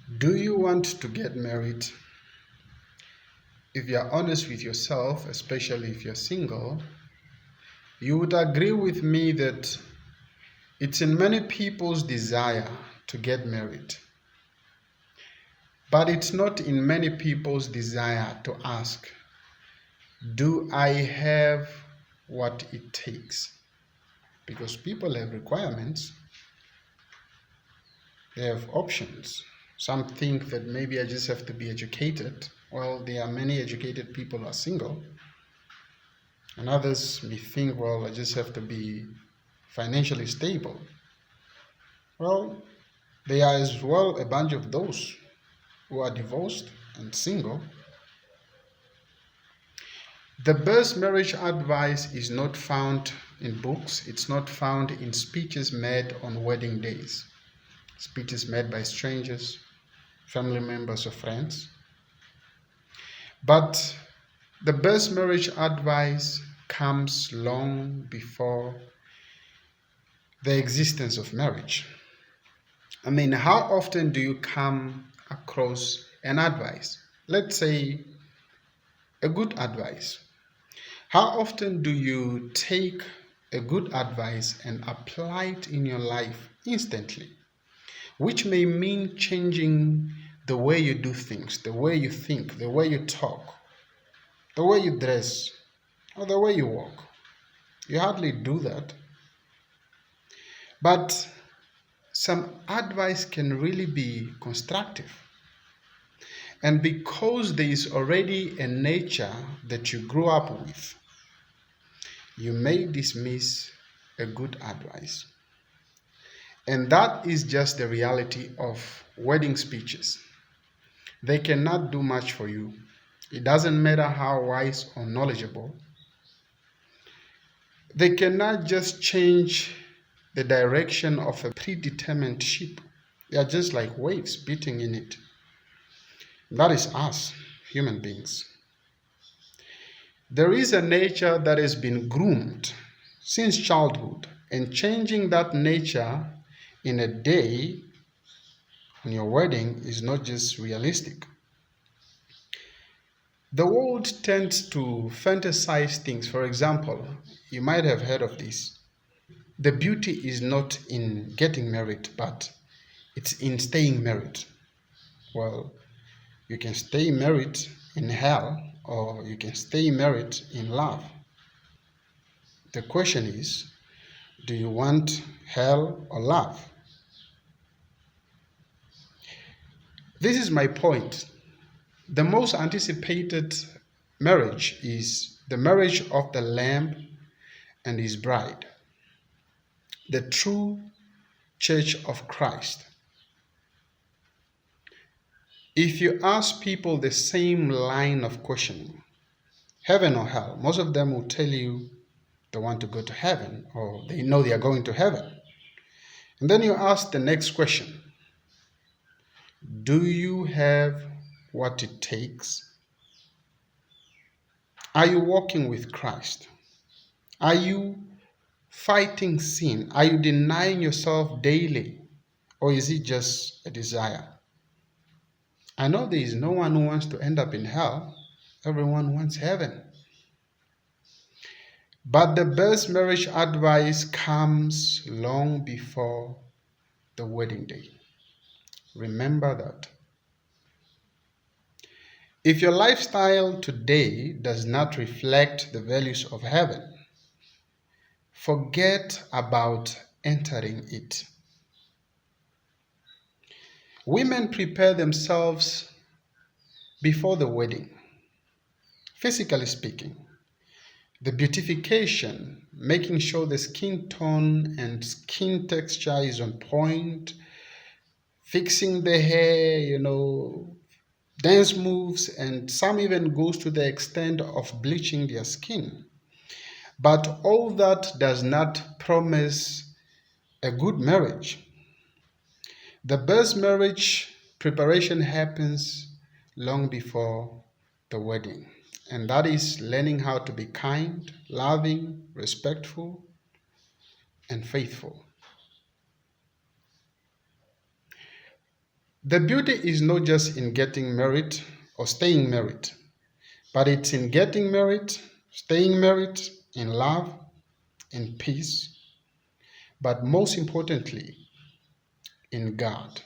Do you want to get married? If you're honest with yourself, especially if you're single, you would agree with me that it's in many people's desire to get married. But it's not in many people's desire to ask, do I have what it takes? Because people have requirements, they have options. Some think that maybe I just have to be educated. Well, there are many educated people who are single. And others may think, well, I just have to be financially stable. Well, there are as well a bunch of those who are divorced and single. The best marriage advice is not found in books, it's not found in speeches made on wedding days, speeches made by strangers, family members, or friends. But the best marriage advice comes long before the existence of marriage. I mean, how often do you come across an advice? Let's say a good advice. How often do you take a good advice and apply it in your life instantly? Which may mean changing the way you do things, the way you think, the way you talk, the way you dress, or the way you walk. You hardly do that. But some advice can really be constructive. And because there is already a nature that you grew up with, you may dismiss a good advice. And that is just the reality of wedding speeches. They cannot do much for you. It doesn't matter how wise or knowledgeable. They cannot just change the direction of a predetermined ship. They are just like waves beating in it. That is us, human beings. There is a nature that has been groomed since childhood, and changing that nature in a day on your wedding is not just realistic. The world tends to fantasize things. For example, you might have heard of this. The beauty is not in getting married, but it's in staying married. Well, you can stay married in hell, or you can stay married in love. The question is, do you want hell or love? This is my point. The most anticipated marriage is the marriage of the Lamb and his bride, the true church of Christ. If you ask people the same line of questioning, heaven or hell, most of them will tell you they want to go to heaven, or they know they are going to heaven. And then you ask the next question, do you have what it takes? Are you walking with Christ? Are you fighting sin? Are you denying yourself daily? Or is it just a desire? I know there is no one who wants to end up in hell. Everyone wants heaven. But the best marriage advice comes long before the wedding day. Remember that. If your lifestyle today does not reflect the values of heaven, forget about entering it. Women prepare themselves before the wedding, physically speaking. The beautification, making sure the skin tone and skin texture is on point, fixing the hair, dance moves, and some even goes to the extent of bleaching their skin. But all that does not promise a good marriage. The best marriage preparation happens long before the wedding, and that is learning how to be kind, loving, respectful, and faithful. The beauty is not just in getting married or staying married, but it's in getting married, staying married, in love, in peace, but most importantly, in God.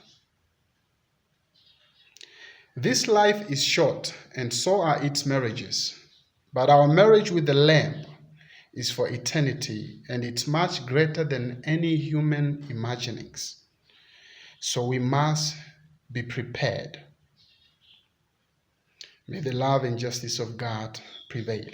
This life is short, and so are its marriages. But our marriage with the Lamb is for eternity, and it's much greater than any human imaginings. So we must be prepared. May the love and justice of God prevail.